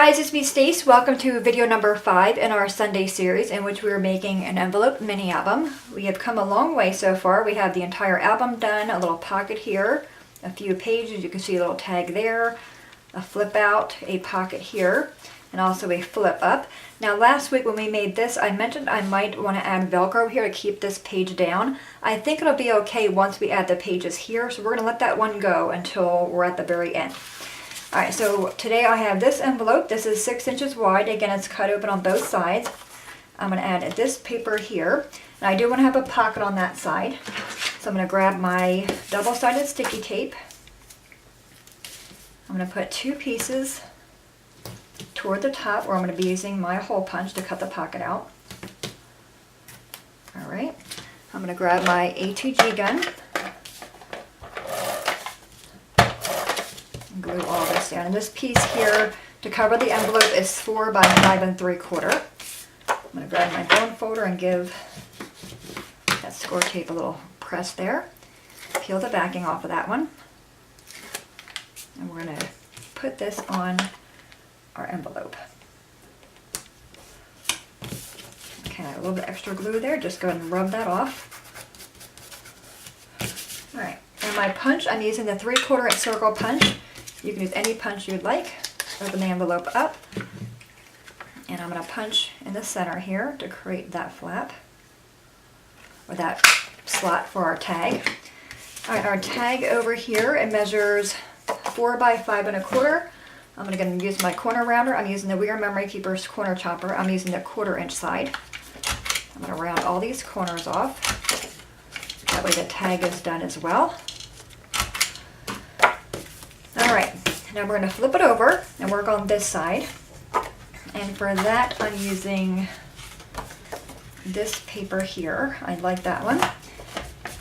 guys, it's me Stace. Welcome to video number 5 in our Sunday series in which we are making an envelope mini album. We have come a long way so far. We have the entire album done, a little pocket here, a few pages, you can see a little tag there, a flip out, a pocket here, and also a flip up. Now last week when we made this, I mentioned I might want to add Velcro here to keep this page down. I think it'll be okay once we add the pages here, so we're going to let that one go until we're at the very end. Alright, so today I have this envelope. This is 6 inches wide. Again, it's cut open on both sides. I'm going to add this paper here. And I do want to have a pocket on that side. So I'm going to grab my double-sided sticky tape. I'm going to put 2 pieces toward the top, where I'm going to be using my hole punch to cut the pocket out. Alright, I'm going to grab my ATG gun. Glue all this down. And this piece here to cover the envelope is 4 by 5 3/4. I'm going to grab my bone folder and give that score tape a little press there. Peel the backing off of that one. And we're going to put this on our envelope. Okay, a little bit extra glue there. Just go ahead and rub that off. Alright, and my punch, I'm using the 3/4 inch circle punch. You can use any punch you'd like. Open the envelope up, and I'm going to punch in the center here to create that flap, or that slot for our tag. Alright, our tag over here, it measures 4 by 5 1/4. I'm going to use my corner rounder. I'm using the Weir Memory Keeper's corner chopper. I'm using the 1/4 inch side. I'm going to round all these corners off. That way the tag is done as well. Alright, now we're going to flip it over and work on this side. And for that I'm using this paper here. I like that one.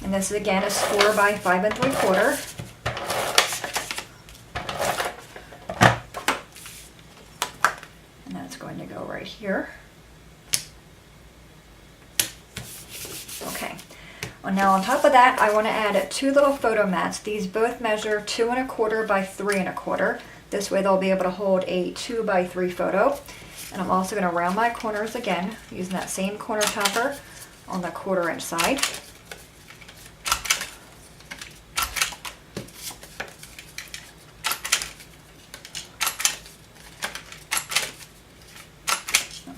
And this again is 4 by 5 3/4. And that's going to go right here. Okay. Well, now on top of that, I want to add 2 little photo mats. These both measure 2 1/4 by 3 1/4. This way they'll be able to hold a 2 by 3 photo. And I'm also going to round my corners again using that same corner chopper on the 1/4 inch side.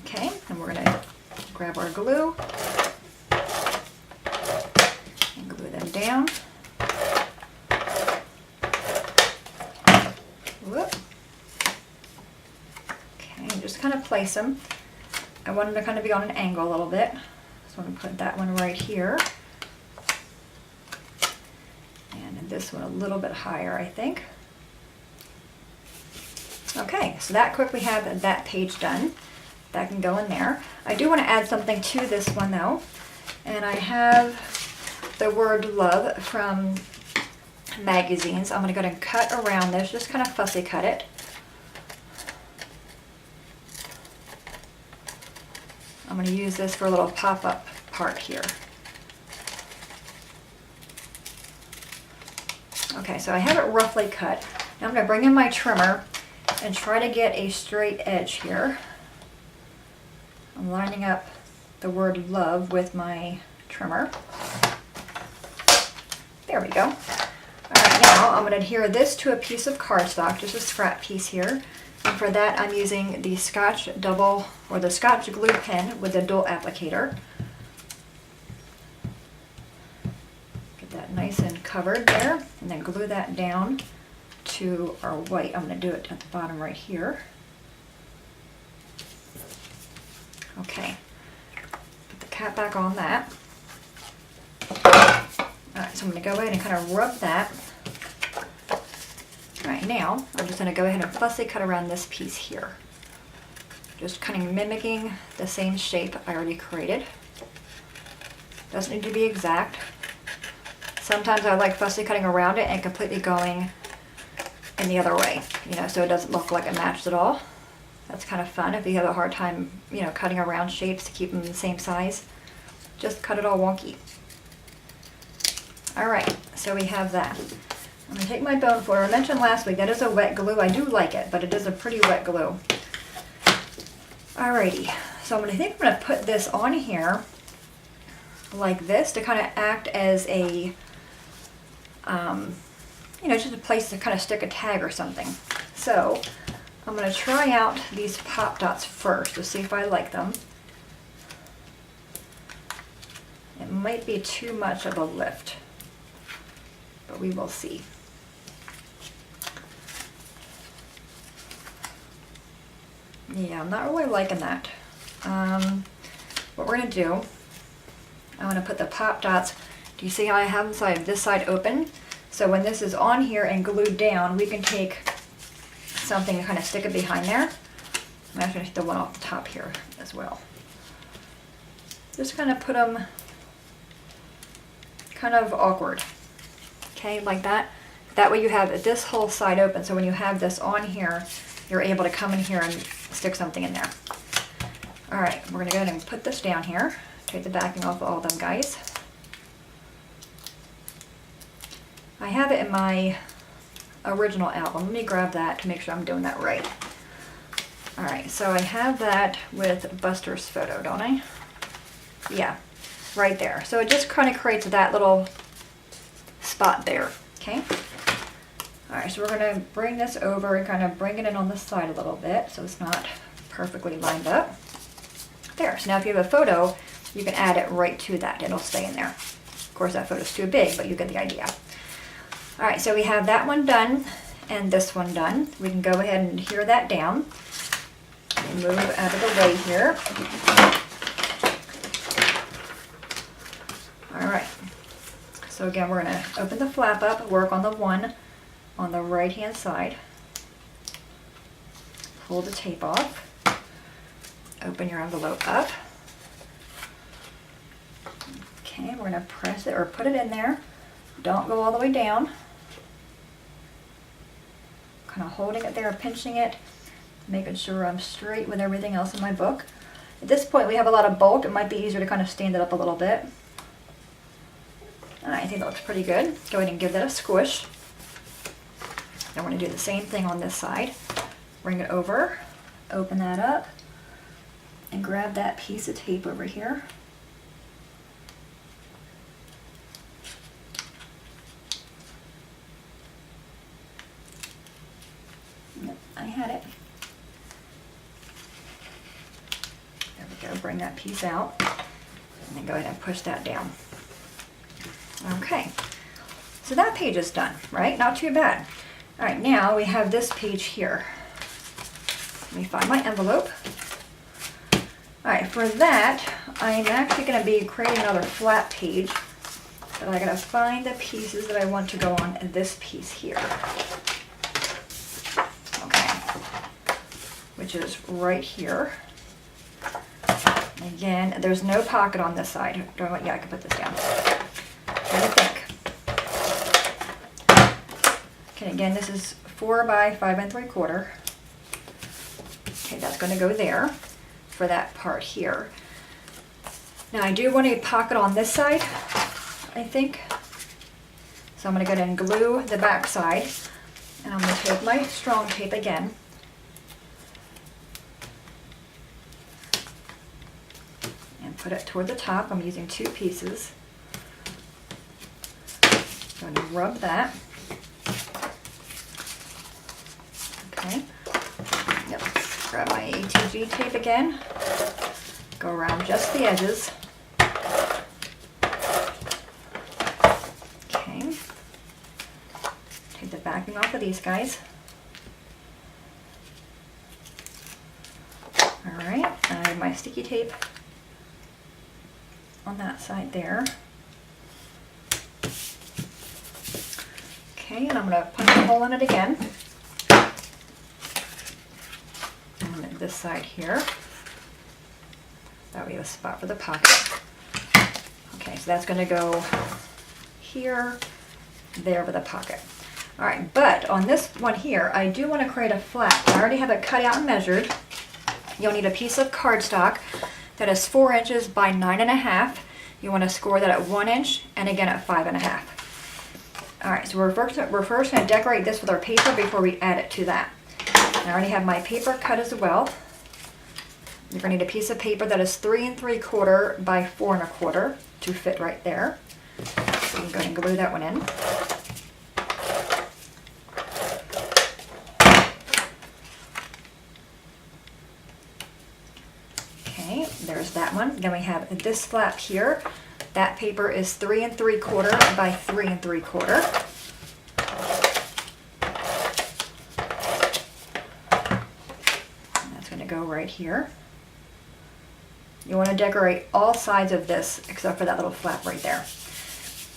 Okay, and we're going to grab our glue. Down. Whoop. Okay, just kind of place them. I want them to kind of be on an angle a little bit. So I'm going to put that one right here. And this one a little bit higher, I think. Okay, so that quick we have that page done. That can go in there. I do want to add something to this one though. And I have the word love from magazines. I'm going to go ahead and cut around this, just kind of fussy cut it. I'm going to use this for a little pop-up part here. Okay, so I have it roughly cut. Now I'm going to bring in my trimmer and try to get a straight edge here. I'm lining up the word love with my trimmer. There we go. Alright, now I'm going to adhere this to a piece of cardstock, just a scrap piece here. And for that I'm using the Scotch glue pen with a dual applicator. Get that nice and covered there, and then glue that down to our white. I'm going to do it at the bottom right here. Okay, put the cap back on that. Alright, so I'm going to go ahead and kind of rub that. Alright, now I'm just going to go ahead and fussy cut around this piece here. Just kind of mimicking the same shape I already created. Doesn't need to be exact. Sometimes I like fussy cutting around it and completely going in the other way, so it doesn't look like it matched at all. That's kind of fun if you have a hard time, cutting around shapes to keep them the same size. Just cut it all wonky. Alright, so we have that. I'm going to take my bone folder. I mentioned last week that is a wet glue. I do like it, but it is a pretty wet glue. Alrighty, so I'm gonna put this on here like this to kind of act as a, you know, just a place to kind of stick a tag or something. So I'm gonna try out these pop dots first to see if I like them. It might be too much of a lift, but we will see. Yeah, I'm not really liking that. What we're gonna do, I'm gonna put the pop dots. Do you see how I have this side open? So when this is on here and glued down, we can take something to kind of stick it behind there. I'm actually gonna take the one off the top here as well. Just kind of put them kind of awkward. Okay, like that. That way you have this whole side open, so when you have this on here, you're able to come in here and stick something in there. All right, we're gonna go ahead and put this down here. Take the backing off of all them guys. I have it in my original album. Let me grab that to make sure I'm doing that right. All right, so I have that with Buster's photo, don't I? Yeah, right there. So it just kind of creates that little spot there, okay? All right, so we're gonna bring this over and kind of bring it in on the side a little bit so it's not perfectly lined up. There, so now if you have a photo, you can add it right to that. It'll stay in there. Of course, that photo's too big, but you get the idea. All right, so we have that one done and this one done. We can go ahead and adhere that down. And move out of the way here. All right, so again, we're gonna open the flap up, work on the one on the right-hand side. Pull the tape off. Open your envelope up. Okay, we're gonna press it or put it in there. Don't go all the way down. Kind of holding it there, pinching it, making sure I'm straight with everything else in my book. At this point, we have a lot of bulk. It might be easier to kind of stand it up a little bit. All right, I think that looks pretty good. Go ahead and give that a squish. Then we're gonna do the same thing on this side. Bring it over, open that up, and grab that piece of tape over here. Yep, I had it. There we go, bring that piece out, and then go ahead and push that down. Okay, so that page is done, right? Not too bad. All right, now we have this page here. Let me find my envelope. All right, for that, I'm actually gonna be creating another flat page, but I gotta find the pieces that I want to go on this piece here. Okay, which is right here. Again, there's no pocket on this side. Yeah, I can put this down. What do you think? Okay, again, this is 4 by 5 3/4. Okay, that's going to go there for that part here. Now I do want a pocket on this side, I think. So I'm going to go ahead and glue the back side, and I'm going to take my strong tape again. And put it toward the top. I'm using 2 pieces. Going to rub that. Okay. Yep. Grab my ATG tape again. Go around just the edges. Okay. Take the backing off of these guys. Alright, I have my sticky tape on that side there. Okay, and I'm going to punch a hole in it again. And this side here. That way we have a spot for the pocket. Okay, so that's going to go here, there with a pocket. Alright, but on this one here, I do want to create a flap. I already have it cut out and measured. You'll need a piece of cardstock that is 4 inches by 9.5. You want to score that at 1 inch and again at 5.5. Alright, so we're first going to decorate this with our paper before we add it to that. I already have my paper cut as well. You're going to need a piece of paper that is 3 3/4 by 4 1/4 to fit right there. So you can go ahead and glue that one in. Okay, there's that one. Then we have this flap here. That paper is 3 3/4 by 3 3/4. And that's going to go right here. You want to decorate all sides of this except for that little flap right there.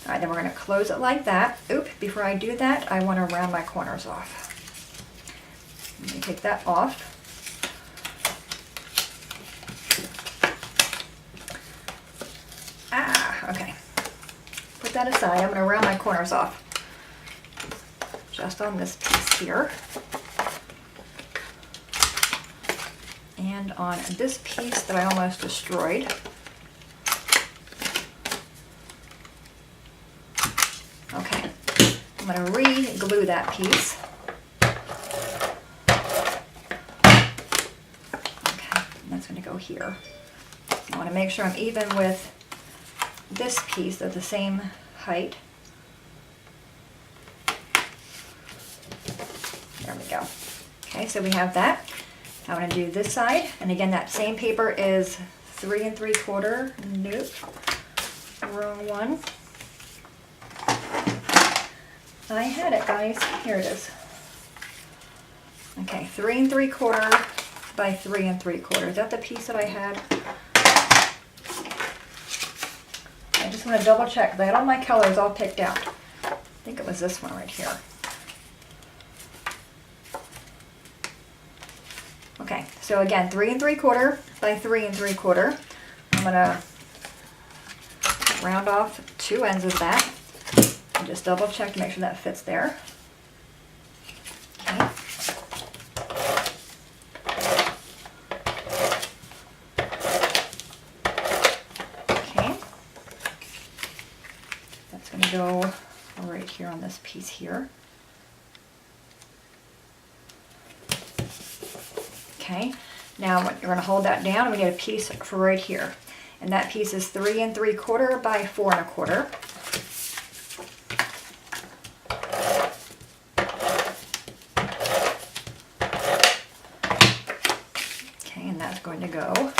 All right, then we're going to close it like that. Oop, before I do that, I want to round my corners off. Let me take that off. Okay. Put that aside. I'm going to round my corners off. Just on this piece here. And on this piece that I almost destroyed. Okay. I'm going to re-glue that piece. Okay. And that's going to go here. I want to make sure I'm even with this piece that's the same height. There we go. Okay, so we have that. I'm going to do this side, and again that same paper is 3 3/4. Nope, wrong one. I had it, guys. Here it is. Okay, 3 3/4 by 3 3/4. Is that the piece that I had? I just want to double check that I had all my colors all picked out. I think it was this one right here. Okay, so again, 3 3/4 by 3 3/4. I'm gonna round off 2 ends of that and just double check to make sure that fits there. Okay. Okay. That's gonna go right here on this piece here. Okay, now you're going to hold that down and we need a piece for right here. And that piece is 3 3/4 by 4 1/4. Okay, and that's going to go.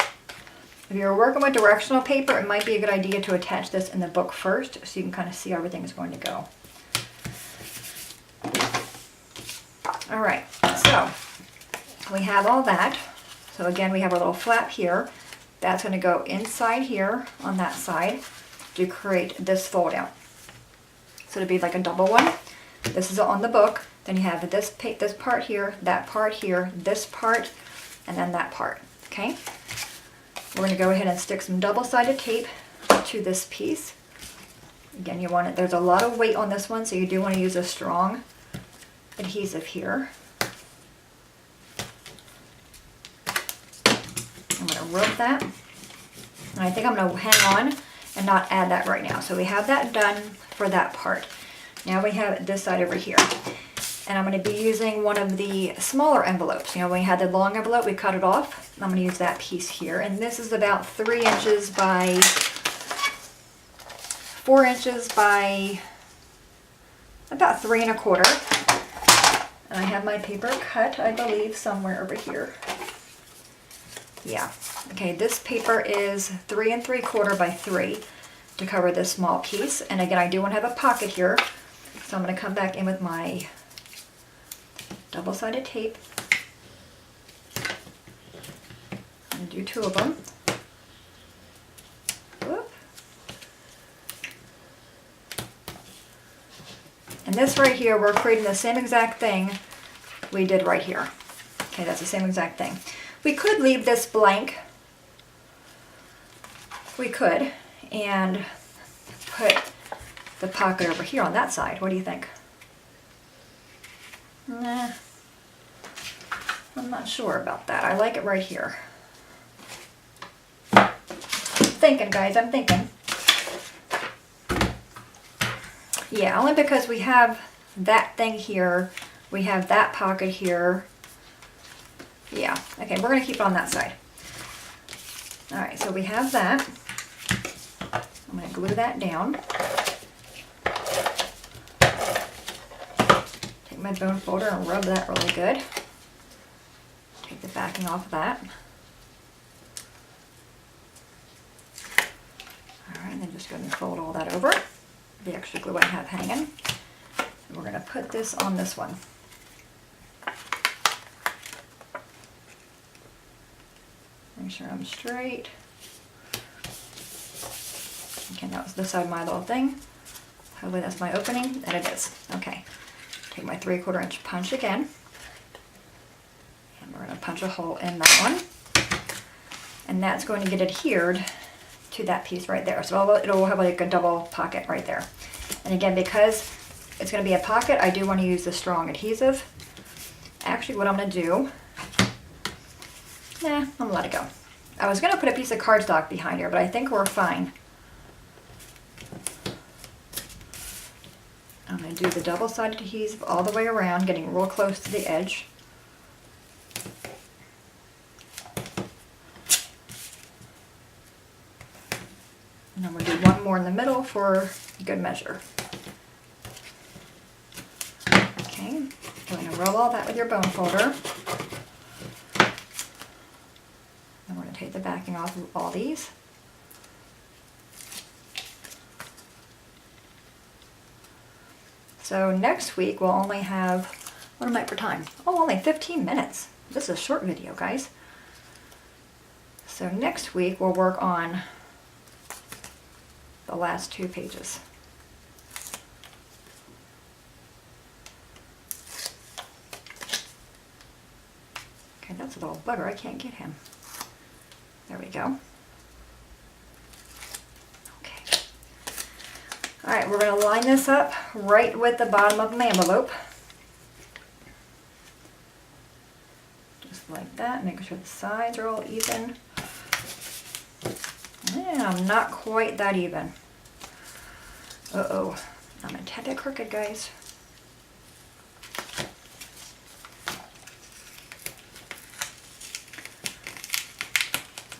If you're working with directional paper, it might be a good idea to attach this in the book first so you can kind of see how everything is going to go. All right, so we have all that. So again, we have our little flap here. That's going to go inside here on that side to create this fold out. So it'll be like a double one. This is on the book. Then you have this part here, that part here, this part, and then that part. Okay? We're going to go ahead and stick some double-sided tape to this piece. Again, you want it. There's a lot of weight on this one, so you do want to use a strong adhesive here. I'm going to rub that, and I think I'm going to hang on and not add that right now. So we have that done for that part. Now we have this side over here, and I'm going to be using one of the smaller envelopes. You know, when we had the long envelope, we cut it off. I'm going to use that piece here, and this is about 3 inches by 4 inches by about 3 1/4. And I have my paper cut, I believe, somewhere over here. Yeah. Okay, this paper is 3 3/4 by 3 to cover this small piece. And again, I do want to have a pocket here. So I'm going to come back in with my double-sided tape. I'm going to do 2 of them. Whoop. And this right here, we're creating the same exact thing we did right here. Okay, that's the same exact thing. We could leave this blank. We could. And put the pocket over here on that side. What do you think? Nah. I'm not sure about that. I like it right here. I'm thinking, guys. I'm thinking. Yeah, only because we have that thing here. We have that pocket here. Yeah, okay, we're going to keep it on that side. All right, so we have that. I'm going to glue that down. Take my bone folder and rub that really good. Take the backing off of that. All right, and then just go ahead and fold all that over, the extra glue I have hanging. And we're going to put this on this one. Make sure I'm straight. Okay, that was this side of my little thing. Hopefully that's my opening, and it is. Okay, take my 3/4 inch punch again. And we're going to punch a hole in that one. And that's going to get adhered to that piece right there. So it'll have like a double pocket right there. And again, because it's going to be a pocket, I do want to use the strong adhesive. Actually, what I'm going to do, I'm going to let it go. I was going to put a piece of cardstock behind here, but I think we're fine. I'm going to do the double-sided adhesive all the way around, getting real close to the edge. And I'm going to do one more in the middle for good measure. Okay, we're going to roll all that with your bone folder. And we're going to take the backing off of all these. So next week we'll only have, what am I for time? Oh, only 15 minutes. This is a short video, guys. So next week we'll work on the last 2 pages. Okay, that's a little bugger. I can't get him. There we go. Okay. All right, we're going to line this up right with the bottom of my envelope. Just like that, making sure the sides are all even. Yeah, I'm not quite that even. Uh-oh, I'm a tad bit crooked, guys.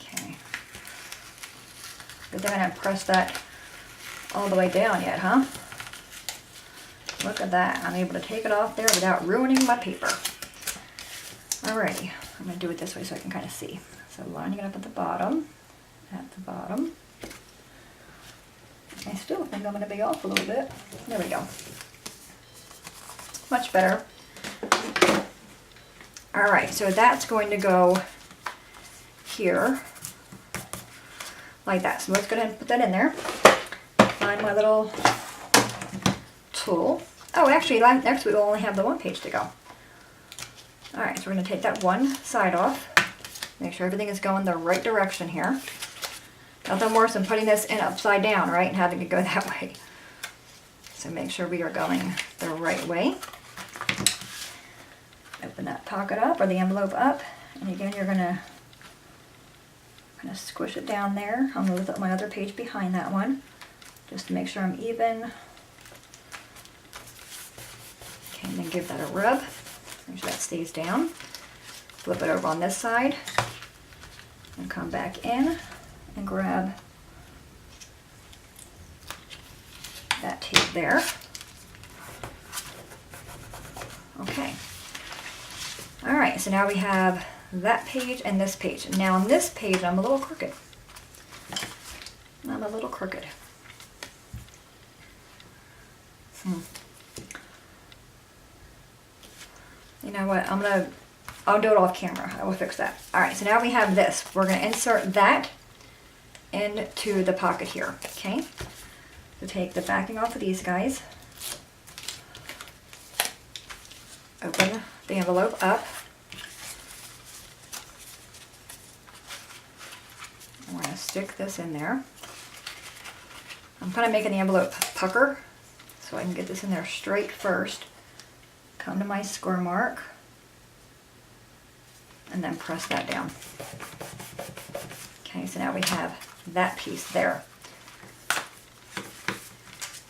Okay. Good thing I didn't press that all the way down yet, huh? Look at that. I'm able to take it off there without ruining my paper. Alrighty, I'm going to do it this way so I can kind of see. So lining it up at the bottom. I still think I'm going to be off a little bit. There we go. Much better. Alright, so that's going to go here. Like that. So let's go ahead and put that in there. Find my little tool. Oh, actually, next week we'll only have the 1 page to go. Alright, so we're going to take that one side off. Make sure everything is going the right direction here. Nothing worse than putting this in upside down, right, and having it go that way. So make sure we are going the right way. Open that pocket up, or the envelope up, and again you're going to kind of squish it down there. I'm going to lift up my other page behind that one, just to make sure I'm even. Okay, and then give that a rub. Make sure that stays down. Flip it over on this side, and come back in. And grab that tape there. Okay. All right, so now we have that page and this page. Now on this page, I'm a little crooked. You know what, I'll do it off camera. I will fix that. All right, so now we have this. We're gonna insert that into the pocket here, okay? So take the backing off of these guys. Open the envelope up. And we're going to stick this in there. I'm kind of making the envelope pucker so I can get this in there straight first. Come to my score mark and then press that down. Okay, so now we have that piece there.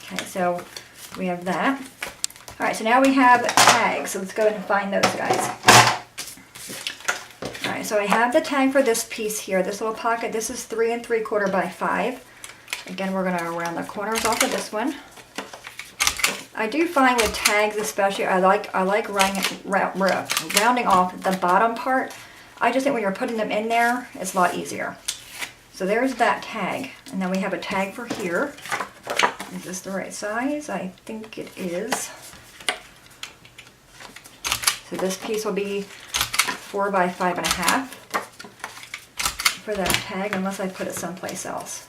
Okay, so we have that. Alright, so now we have tags. So let's go ahead and find those guys. Alright, Alright, so I have the tag for this piece here, this little pocket. This is 3 3/4 by 5. Again, we're going to round the corners off of this one. I do find with tags especially, I like rounding off the bottom part. I just think when you're putting them in there, it's a lot easier. So there's that tag. And then we have a tag for here. Is this the right size? I think it is. So this piece will be 4 by 5.5 for that tag, unless I put it someplace else.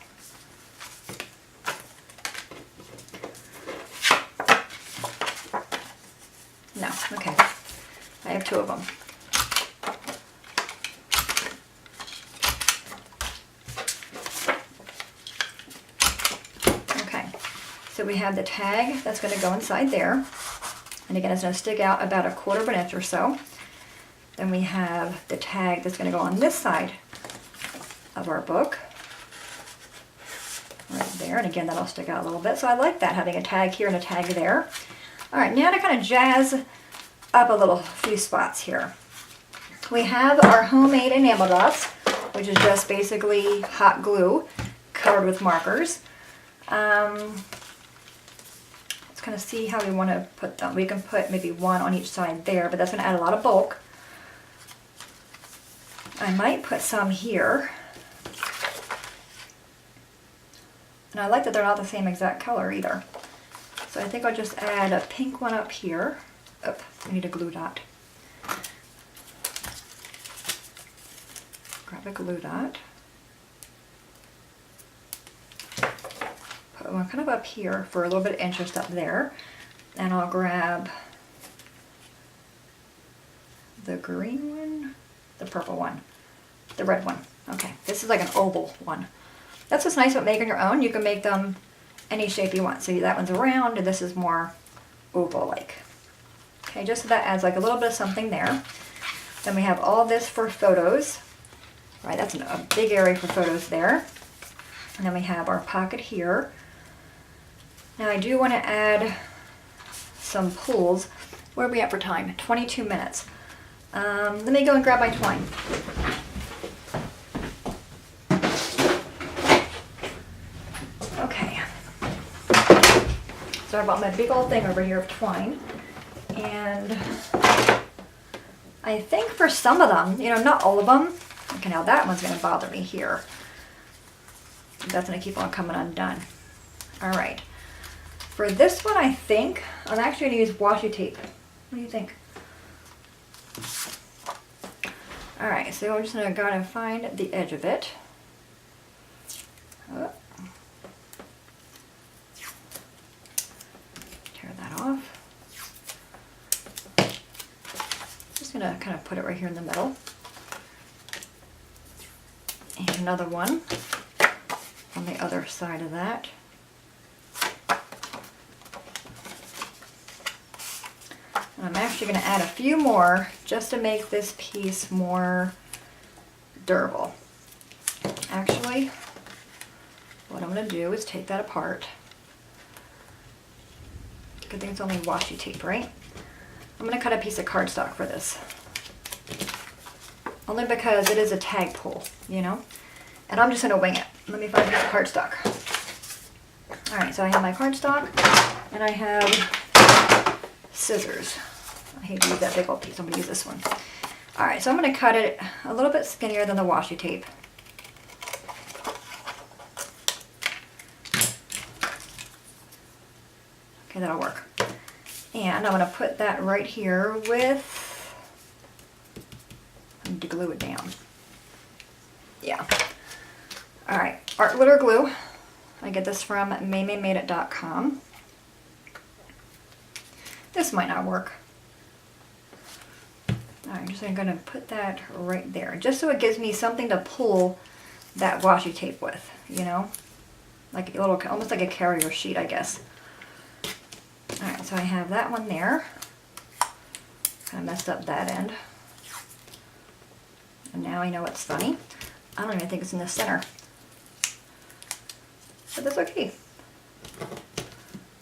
No, okay. I have 2 of them. Okay, so we have the tag that's going to go inside there. And again, it's going to stick out about 1/4 of an inch or so. Then we have the tag that's going to go on this side of our book. Right there, and again, that'll stick out a little bit. So I like that, having a tag here and a tag there. All right, now to kind of jazz up a few spots here. We have our homemade enamel dots, which is just basically hot glue covered with markers. Let's kind of see how we want to put them. We can put maybe 1 on each side there, but that's going to add a lot of bulk. I might put some here. And I like that they're not the same exact color either. So I think I'll just add a pink one up here. Oh, I need a glue dot. Grab a glue dot. Put one kind of up here for a little bit of interest up there. And I'll grab the green one, the purple one, the red one. Okay, this is like an oval one. That's what's nice about making your own. You can make them any shape you want. So that one's round and this is more oval-like. Okay, just so that adds like a little bit of something there. Then we have all this for photos. Right, that's a big area for photos there. And then we have our pocket here. Now I do want to add some pulls. Where are we at for time? 22 minutes. Let me go and grab my twine. Okay. So I bought my big old thing over here of twine. And I think for some of them, not all of them. Okay, now that one's going to bother me here. That's going to keep on coming undone. All right. For this one, I think I'm actually going to use washi tape. What do you think? All right, so I'm just going to go and find the edge of it. Oh. Tear that off. Just going to kind of put it right here in the middle. And another one on the other side of that. And I'm actually going to add a few more just to make this piece more durable. Actually, what I'm going to do is take that apart. Good thing it's only washi tape, right? I'm going to cut a piece of cardstock for this. Only because it is a tag pull, And I'm just going to wing it. Let me find a piece of cardstock. Alright, so I have my cardstock, and I have scissors. I hate to use that big old piece, I'm going to use this one. Alright, so I'm going to cut it a little bit skinnier than the washi tape. Okay, that'll work. And I'm going to put that right here with, I need to glue it down. Yeah. Alright, art glitter glue. I get this from maymaymadeit.com. This might not work. I'm just going to put that right there, just so it gives me something to pull that washi tape with, like a little, almost like a carrier sheet, I guess. Alright, so I have that one there. Kind of messed up that end. And now I know it's funny. I don't even think it's in the center. But that's okay.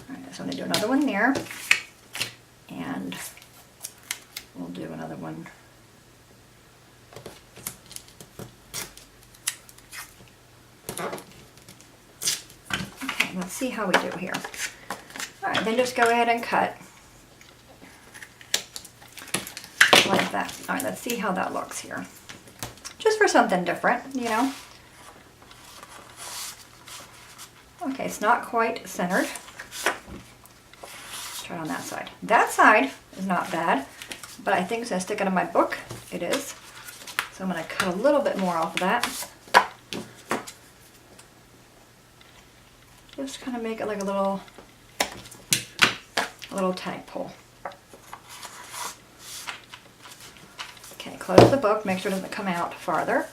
Alright, so I'm going to do another one there. And we'll do another one see how we do here. All right, then just go ahead and cut like that. All right, let's see how that looks here. Just for something different, you know. Okay, it's not quite centered. Let's try it on that side. That side is not bad, but I think it's gonna stick out of my book. It is. So I'm gonna cut a little bit more off of that. Just kind of make it like a little tag pole. Okay, close the book, make sure it doesn't come out farther.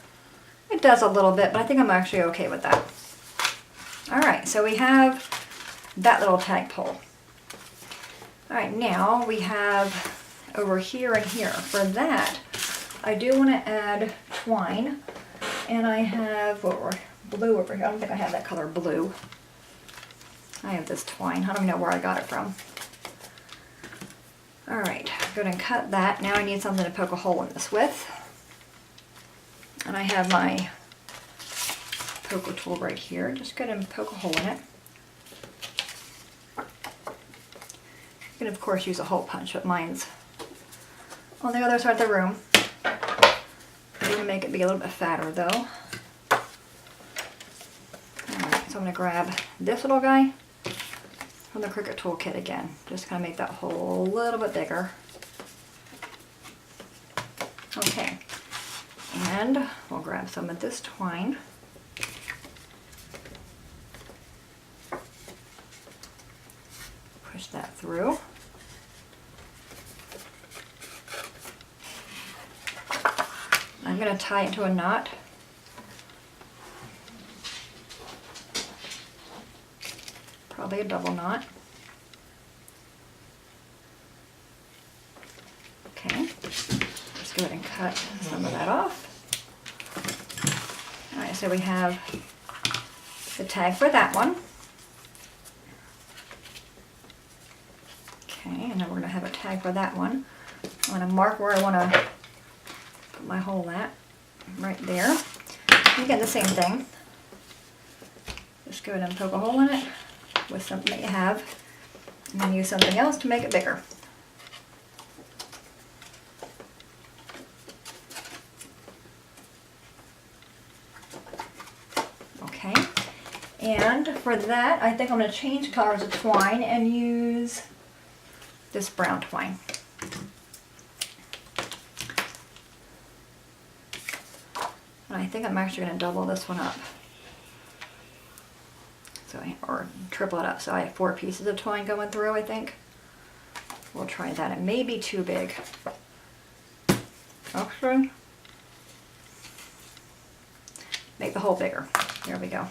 It does a little bit, but I think I'm actually okay with that. All right, so we have that little tag pole. All right, now we have over here and here. For that, I do want to add twine, and I have blue over here. I don't think I have that color blue. I have this twine. I don't even know where I got it from. All right, go ahead and cut that. Now I need something to poke a hole in this with. And I have my poker tool right here. Just go ahead and poke a hole in it. You can of course use a hole punch, but mine's on the other side of the room. I'm going to make it be a little bit fatter though. Alright, so I'm going to grab this little guy from the Cricut toolkit again. Just kind of make that hole a little bit bigger. Okay, and we'll grab some of this twine. Push that through. I'm going to tie it to a knot. Probably a double knot. Okay, just go ahead and cut some of that off. Alright, so we have the tag for that one. Okay, and then we're going to have a tag for that one. I'm going to mark where I want to put my hole at, right there. Again, the same thing. Just go ahead and poke a hole in it with something that you have, and then use something else to make it bigger. Okay, and for that, I think I'm going to change colors of twine and use this brown twine. And I think I'm actually going to double this one up. So or triple it up. So I have 4 pieces of twine going through, I think. We'll try that. It may be too big. Actually, make the hole bigger. There we go.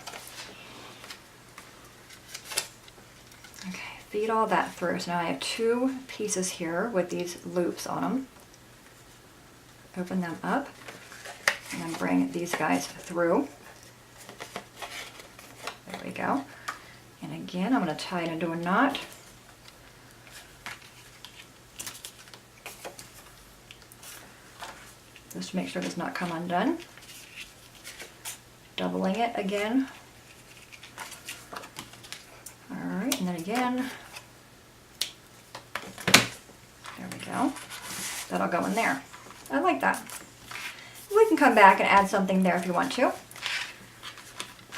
Okay, feed all that through. So now I have 2 pieces here with these loops on them. Open them up and then bring these guys through. There we go. And again, I'm going to tie it into a knot. Just to make sure it does not come undone. Doubling it again. Alright, and then again. There we go. That'll go in there. I like that. We can come back and add something there if you want to.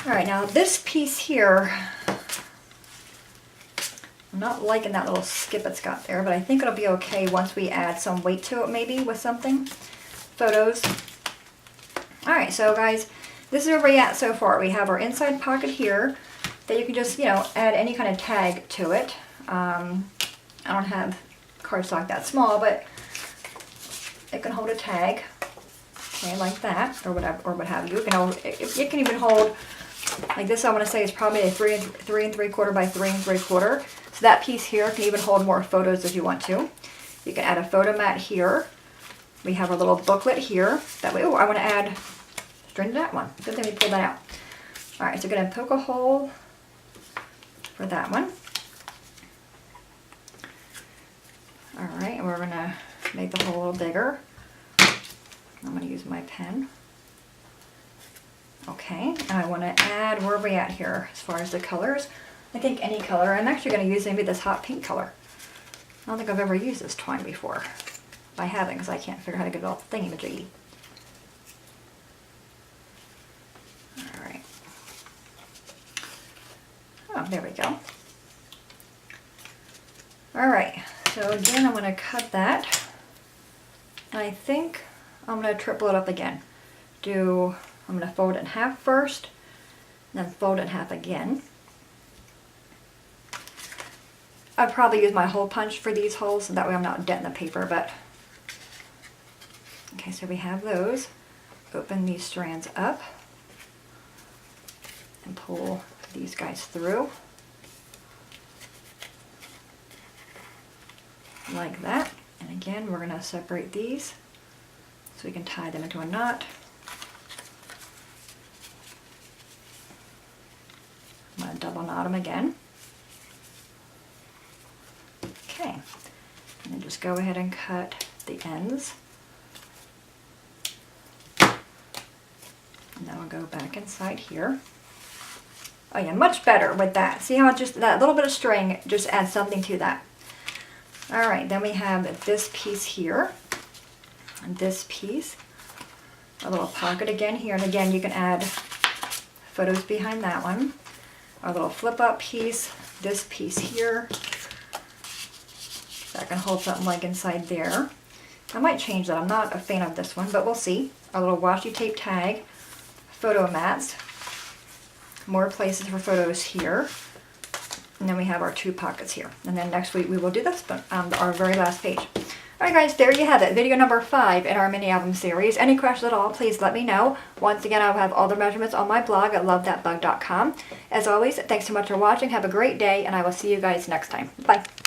Alright, now this piece here, I'm not liking that little skip it's got there, but I think it'll be okay once we add some weight to it maybe with something. Photos. Alright, so guys, this is where we're at so far. We have our inside pocket here that you can just, you know, add any kind of tag to it. I don't have cardstock that small, but it can hold a tag. Okay, like that, or whatever, or what have you. It can even hold, like this. I want to say is probably a 3 3/4 by 3 3/4. So that piece here can even hold more photos if you want to. You can add a photo mat here. We have our little booklet here. That way, oh, I want to add string to that one. Good thing we pulled that out. All right, so going to poke a hole for that one. All right, and we're going to make the hole a little bigger. I'm going to use my pen. Okay, and I want to add, where are we at here as far as the colors? I think any color. I'm actually going to use maybe this hot pink color. I don't think I've ever used this twine before. If I haven't, because I can't figure out how to get it all thingy-majiggy. Alright. Oh, there we go. Alright, so again I'm going to cut that. I think I'm going to triple it up again. I'm going to fold it in half first, then fold it in half again. I'd probably use my hole punch for these holes, so that way I'm not denting the paper, but... Okay, so we have those. Open these strands up and pull these guys through. Like that. And again, we're going to separate these so we can tie them into a knot. I'm going to double knot them again. Okay, and then just go ahead and cut the ends. And then we'll go back inside here. Oh yeah, much better with that. See how just that little bit of string just adds something to that. Alright, then we have this piece here, and this piece, a little pocket again here, and again you can add photos behind that one. A little flip up piece, this piece here, that can hold something like inside there. I might change that, I'm not a fan of this one, but we'll see. A little washi tape tag, photo mats, more places for photos here. And then we have our 2 pockets here. And then next week we will do this, but our very last page. Alright guys, there you have it. Video number 5 in our mini album series. Any questions at all, please let me know. Once again, I will have all the measurements on my blog at lovethatbug.com. As always, thanks so much for watching. Have a great day, and I will see you guys next time. Bye.